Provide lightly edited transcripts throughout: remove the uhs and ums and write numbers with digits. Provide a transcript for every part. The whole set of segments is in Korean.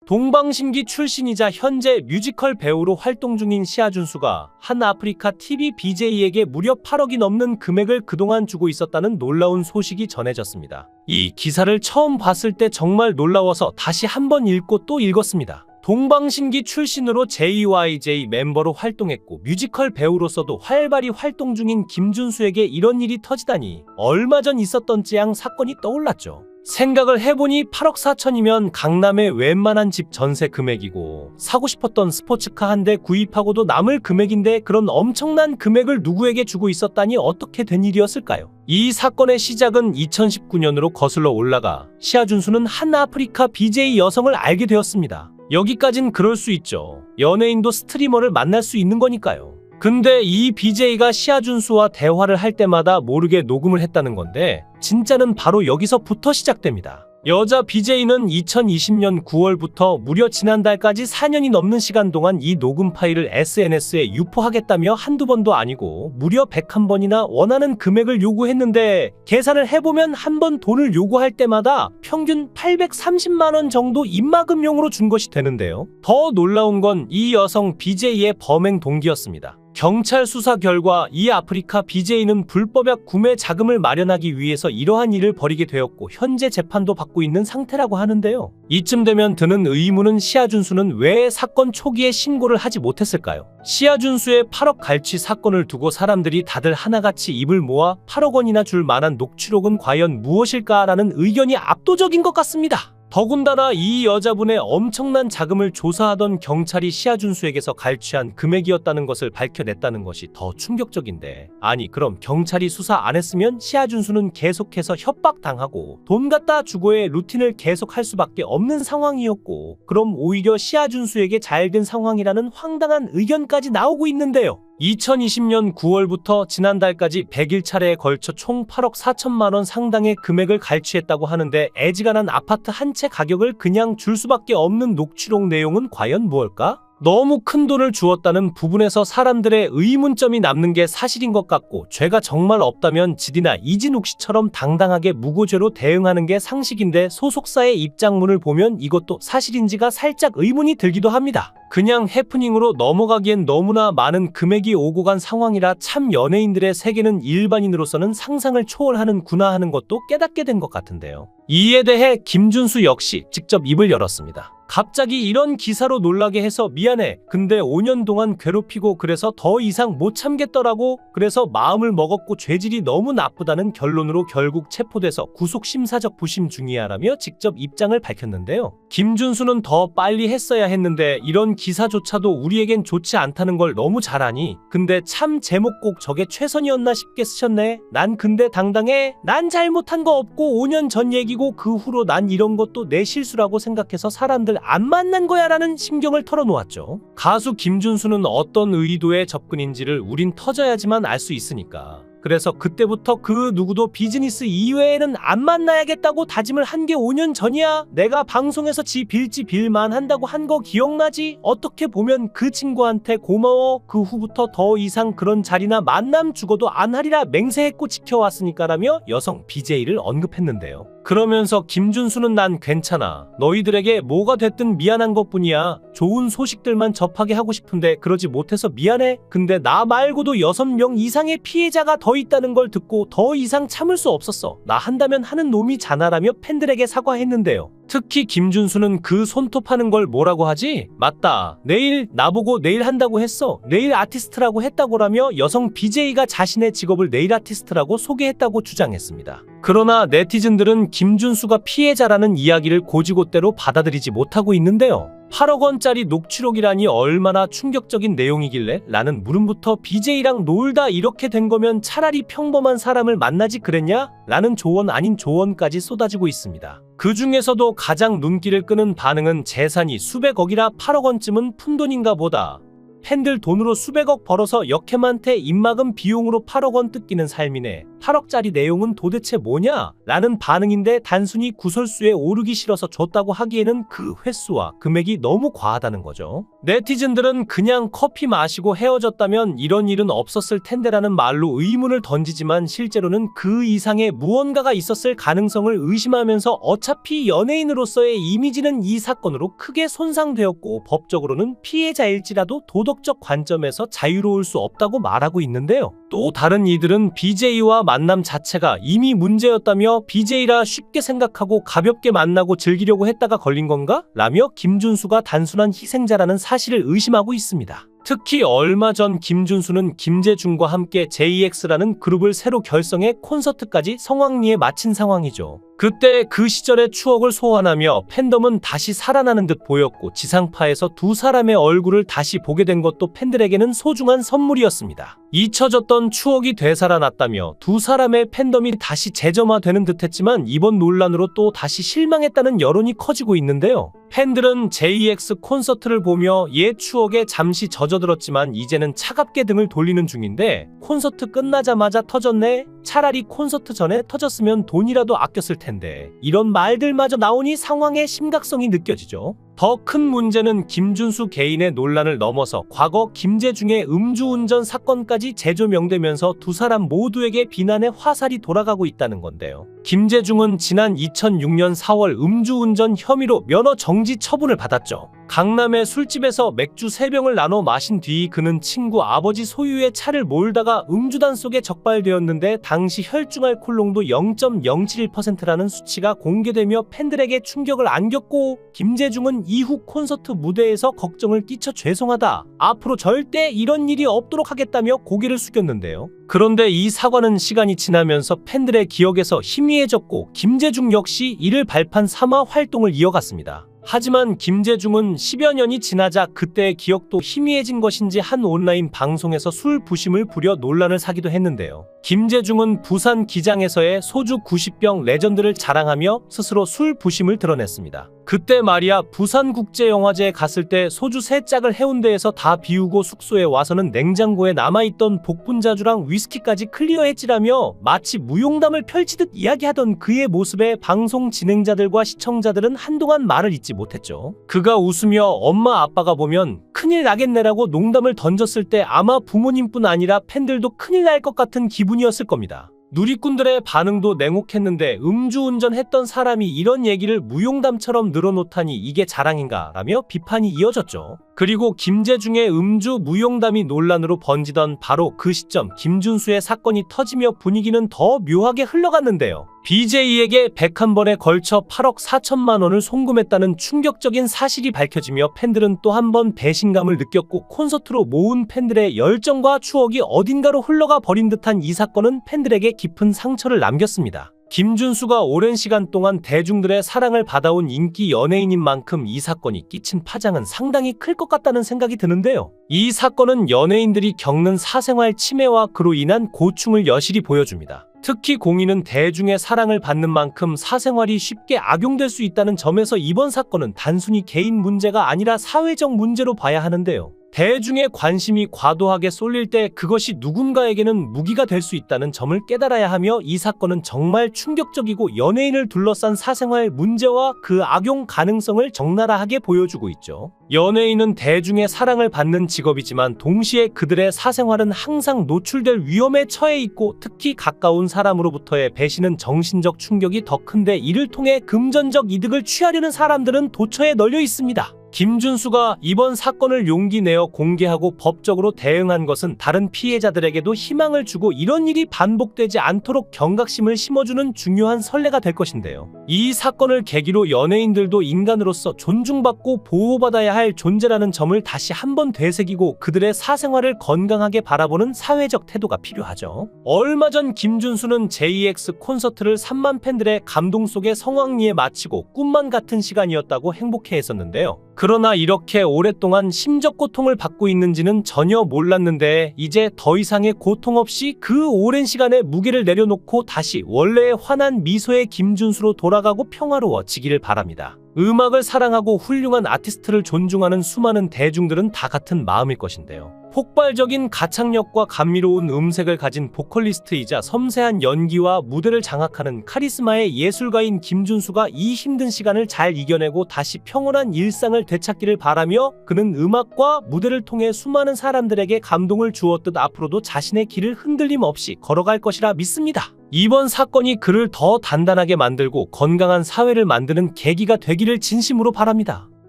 동방신기 출신이자 현재 뮤지컬 배우로 활동 중인 시아준수가 한 아프리카 TV BJ에게 무려 8억이 넘는 금액을 그동안 주고 있었다는 놀라운 소식이 전해졌습니다. 이 기사를 처음 봤을 때 정말 놀라워서 다시 한번 읽고 또 읽었습니다. 동방신기 출신으로 JYJ 멤버로 활동했고 뮤지컬 배우로서도 활발히 활동 중인 김준수에게 이런 일이 터지다니 얼마 전 있었던 쯔양 사건이 떠올랐죠. 생각을 해보니 8억 4천이면 강남의 웬만한 집 전세 금액이고 사고 싶었던 스포츠카 한 대 구입하고도 남을 금액인데 그런 엄청난 금액을 누구에게 주고 있었다니 어떻게 된 일이었을까요? 이 사건의 시작은 2019년으로 거슬러 올라가 시아준수는 한 아프리카 BJ 여성을 알게 되었습니다. 여기까진 그럴 수 있죠. 연예인도 스트리머를 만날 수 있는 거니까요. 근데 이 BJ가 시아준수와 대화를 할 때마다 모르게 녹음을 했다는 건데 진짜는 바로 여기서부터 시작됩니다. 여자 BJ는 2020년 9월부터 무려 지난달까지 4년이 넘는 시간 동안 이 녹음 파일을 SNS에 유포하겠다며 한두 번도 아니고 무려 101번이나 원하는 금액을 요구했는데 계산을 해보면 한 번 돈을 요구할 때마다 평균 830만원 정도 입막음용으로 준 것이 되는데요. 더 놀라운 건 이 여성 BJ의 범행 동기였습니다. 경찰 수사 결과 이 아프리카 BJ는 불법약 구매 자금을 마련하기 위해서 이러한 일을 벌이게 되었고 현재 재판도 받고 있는 상태라고 하는데요. 이쯤 되면 드는 의문은 시아준수는 왜 사건 초기에 신고를 하지 못했을까요? 시아준수의 8억 갈취 사건을 두고 사람들이 다들 하나같이 입을 모아 8억 원이나 줄 만한 녹취록은 과연 무엇일까라는 의견이 압도적인 것 같습니다. 더군다나 이 여자분의 엄청난 자금을 조사하던 경찰이 시아준수에게서 갈취한 금액이었다는 것을 밝혀냈다는 것이 더 충격적인데, 아니 그럼 경찰이 수사 안 했으면 시아준수는 계속해서 협박당하고 돈 갖다 주고의 루틴을 계속할 수밖에 없는 상황이었고, 그럼 오히려 시아준수에게 잘된 상황이라는 황당한 의견까지 나오고 있는데요. 2020년 9월부터 지난달까지 100일차례에 걸쳐 총 8억 4천만 원 상당의 금액을 갈취했다고 하는데 애지간한 아파트 한 채 가격을 그냥 줄 수밖에 없는 녹취록 내용은 과연 무엇일까? 너무 큰 돈을 주었다는 부분에서 사람들의 의문점이 남는 게 사실인 것 같고, 죄가 정말 없다면 지디나 이진욱 씨처럼 당당하게 무고죄로 대응하는 게 상식인데 소속사의 입장문을 보면 이것도 사실인지가 살짝 의문이 들기도 합니다. 그냥 해프닝으로 넘어가기엔 너무나 많은 금액이 오고 간 상황이라 참 연예인들의 세계는 일반인으로서는 상상을 초월하는구나 하는 것도 깨닫게 된 것 같은데요. 이에 대해 김준수 역시 직접 입을 열었습니다. 갑자기 이런 기사로 놀라게 해서 미안해. 근데 5년 동안 괴롭히고 그래서 더 이상 못 참겠더라고. 그래서 마음을 먹었고 죄질이 너무 나쁘다는 결론으로 결국 체포돼서 구속심사적 부심 중이야라며 직접 입장을 밝혔는데요. 김준수는 더 빨리 했어야 했는데 이런 기사조차도 우리에겐 좋지 않다는 걸 너무 잘 아니. 근데 참 제목 꼭 저게 최선이었나 싶게 쓰셨네. 난 근데 당당해. 난 잘못한 거 없고 5년 전 얘기고 그 후로 난 이런 것도 내 실수라고 생각해서 사람들 안 만난 거야 라는 심경을 털어놓았죠. 가수 김준수는 어떤 의도의 접근인지를 우린 터져야지만 알 수 있으니까. 그래서 그때부터 그 누구도 비즈니스 이외에는 안 만나야겠다고 다짐을 한 게 5년 전이야. 내가 방송에서 지 빌지 빌만 한다고 한 거 기억나지? 어떻게 보면 그 친구한테 고마워. 그 후부터 더 이상 그런 자리나 만남 죽어도 안 하리라 맹세했고 지켜왔으니까라며 여성 BJ를 언급했는데요. 그러면서 김준수는 난 괜찮아. 너희들에게 뭐가 됐든 미안한 것뿐이야. 좋은 소식들만 접하게 하고 싶은데 그러지 못해서 미안해. 근데 나 말고도 6명 이상의 피해자가 더 있다는 걸 듣고 더 이상 참을 수 없었어. 나 한다면 하는 놈이잖아라며 팬들에게 사과했는데요. 특히 김준수는 그 손톱하는 걸 뭐라고 하지? 맞다. 내일 나보고 내일 한다고 했어. 네일 아티스트라고 했다고라며 여성 BJ가 자신의 직업을 네일 아티스트라고 소개했다고 주장했습니다. 그러나 네티즌들은 김준수가 피해자라는 이야기를 고지고대로 받아들이지 못하고 있는데요. 8억 원짜리 녹취록이라니 얼마나 충격적인 내용이길래? 라는 물음부터 BJ랑 놀다 이렇게 된 거면 차라리 평범한 사람을 만나지 그랬냐? 라는 조언 아닌 조언까지 쏟아지고 있습니다. 그 중에서도 가장 눈길을 끄는 반응은 재산이 수백억이라 8억 원쯤은 푼돈인가 보다. 팬들 돈으로 수백억 벌어서 역캠한테 입막음 비용으로 8억 원 뜯기는 삶이네. 8억짜리 내용은 도대체 뭐냐? 라는 반응인데 단순히 구설수에 오르기 싫어서 줬다고 하기에는 그 횟수와 금액이 너무 과하다는 거죠. 네티즌들은 그냥 커피 마시고 헤어졌다면 이런 일은 없었을 텐데라는 말로 의문을 던지지만 실제로는 그 이상의 무언가가 있었을 가능성을 의심하면서 어차피 연예인으로서의 이미지는 이 사건으로 크게 손상되었고 법적으로는 피해자일지라도 도덕적 관점에서 자유로울 수 없다고 말하고 있는데요. 또 다른 이들은 BJ와 만남 자체가 이미 문제였다며 BJ라 쉽게 생각하고 가볍게 만나고 즐기려고 했다가 걸린 건가? 라며 김준수가 단순한 희생자라는 사실을 의심하고 있습니다. 특히 얼마 전 김준수는 김재중과 함께 JX라는 그룹을 새로 결성해 콘서트까지 성황리에 마친 상황이죠. 그때 그 시절의 추억을 소환하며 팬덤은 다시 살아나는 듯 보였고 지상파에서 두 사람의 얼굴을 다시 보게 된 것도 팬들에게는 소중한 선물이었습니다. 잊혀졌던 추억이 되살아났다며 두 사람의 팬덤이 다시 재점화되는 듯했지만 이번 논란으로 또 다시 실망했다는 여론이 커지고 있는데요. 팬들은 JX 콘서트를 보며 옛 추억에 잠시 젖어들었지만 이제는 차갑게 등을 돌리는 중인데 콘서트 끝나자마자 터졌네? 차라리 콘서트 전에 터졌으면 돈이라도 아꼈을 텐데 이런 말들마저 나오니 상황의 심각성이 느껴지죠. 더 큰 문제는 김준수 개인의 논란을 넘어서 과거 김재중의 음주운전 사건까지 재조명되면서 두 사람 모두에게 비난의 화살이 돌아가고 있다는 건데요. 김재중은 지난 2006년 4월 음주운전 혐의로 면허 정지 처분을 받았죠. 강남의 술집에서 맥주 3병을 나눠 마신 뒤 그는 친구 아버지 소유의 차를 몰다가 음주단 속에 적발되었는데 당시 혈중 알코올 농도 0.071%라는 수치가 공개되며 팬들에게 충격을 안겼고 김재중은 이후 콘서트 무대에서 걱정을 끼쳐 죄송하다. 앞으로 절대 이런 일이 없도록 하겠다며 고개를 숙였는데요. 그런데 이 사과는 시간이 지나면서 팬들의 기억에서 희미해졌고 김재중 역시 이를 발판 삼아 활동을 이어갔습니다. 하지만 김재중은 10여 년이 지나자 그때의 기억도 희미해진 것인지 한 온라인 방송에서 술 부심을 부려 논란을 사기도 했는데요. 김재중은 부산 기장에서의 소주 90병 레전드를 자랑하며 스스로 술 부심을 드러냈습니다. 그때 말이야 부산국제영화제에 갔을 때 소주 3짝을 해운대에서 다 비우고 숙소에 와서는 냉장고에 남아있던 복분자주랑 위스키까지 클리어했지라며 마치 무용담을 펼치듯 이야기하던 그의 모습에 방송 진행자들과 시청자들은 한동안 말을 잇지 못했죠. 그가 웃으며 엄마 아빠가 보면 큰일 나겠네라고 농담을 던졌을 때 아마 부모님뿐 아니라 팬들도 큰일 날 것 같은 기분이었을 겁니다. 누리꾼들의 반응도 냉혹했는데 음주운전 했던 사람이 이런 얘기를 무용담처럼 늘어놓다니 이게 자랑인가? 라며 비판이 이어졌죠. 그리고 김재중의 음주 무용담이 논란으로 번지던 바로 그 시점 김준수의 사건이 터지며 분위기는 더 묘하게 흘러갔는데요. BJ에게 101번에 걸쳐 8억 4천만 원을 송금했다는 충격적인 사실이 밝혀지며 팬들은 또 한 번 배신감을 느꼈고 콘서트로 모은 팬들의 열정과 추억이 어딘가로 흘러가 버린 듯한 이 사건은 팬들에게 깊은 상처를 남겼습니다. 김준수가 오랜 시간 동안 대중들의 사랑을 받아온 인기 연예인인 만큼 이 사건이 끼친 파장은 상당히 클 것 같다는 생각이 드는데요. 이 사건은 연예인들이 겪는 사생활 침해와 그로 인한 고충을 여실히 보여줍니다. 특히 공인은 대중의 사랑을 받는 만큼 사생활이 쉽게 악용될 수 있다는 점에서 이번 사건은 단순히 개인 문제가 아니라 사회적 문제로 봐야 하는데요. 대중의 관심이 과도하게 쏠릴 때 그것이 누군가에게는 무기가 될 수 있다는 점을 깨달아야 하며 이 사건은 정말 충격적이고 연예인을 둘러싼 사생활 문제와 그 악용 가능성을 적나라하게 보여주고 있죠. 연예인은 대중의 사랑을 받는 직업이지만 동시에 그들의 사생활은 항상 노출될 위험에 처해 있고 특히 가까운 사람으로부터의 배신은 정신적 충격이 더 큰데 이를 통해 금전적 이득을 취하려는 사람들은 도처에 널려 있습니다. 김준수가 이번 사건을 용기 내어 공개하고 법적으로 대응한 것은 다른 피해자들에게도 희망을 주고 이런 일이 반복되지 않도록 경각심을 심어주는 중요한 선례가 될 것인데요. 이 사건을 계기로 연예인들도 인간으로서 존중받고 보호받아야 할 존재라는 점을 다시 한번 되새기고 그들의 사생활을 건강하게 바라보는 사회적 태도가 필요하죠. 얼마 전 김준수는 JX 콘서트를 3만 팬들의 감동 속에 성황리에 마치고 꿈만 같은 시간이었다고 행복해했었는데요. 그러나 이렇게 오랫동안 심적 고통을 받고 있는지는 전혀 몰랐는데 이제 더 이상의 고통 없이 그 오랜 시간의 무게를 내려놓고 다시 원래의 환한 미소의 김준수로 돌아가고 평화로워지기를 바랍니다. 음악을 사랑하고 훌륭한 아티스트를 존중하는 수많은 대중들은 다 같은 마음일 것인데요. 폭발적인 가창력과 감미로운 음색을 가진 보컬리스트이자 섬세한 연기와 무대를 장악하는 카리스마의 예술가인 김준수가 이 힘든 시간을 잘 이겨내고 다시 평온한 일상을 되찾기를 바라며 그는 음악과 무대를 통해 수많은 사람들에게 감동을 주었듯 앞으로도 자신의 길을 흔들림 없이 걸어갈 것이라 믿습니다. 이번 사건이 그를 더 단단하게 만들고 건강한 사회를 만드는 계기가 되기를 진심으로 바랍니다.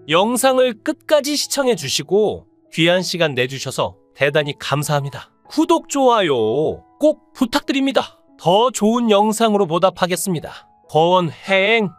영상을 끝까지 시청해 주시고 귀한 시간 내주셔서 대단히 감사합니다. 구독, 좋아요 꼭 부탁드립니다. 더 좋은 영상으로 보답하겠습니다. 권행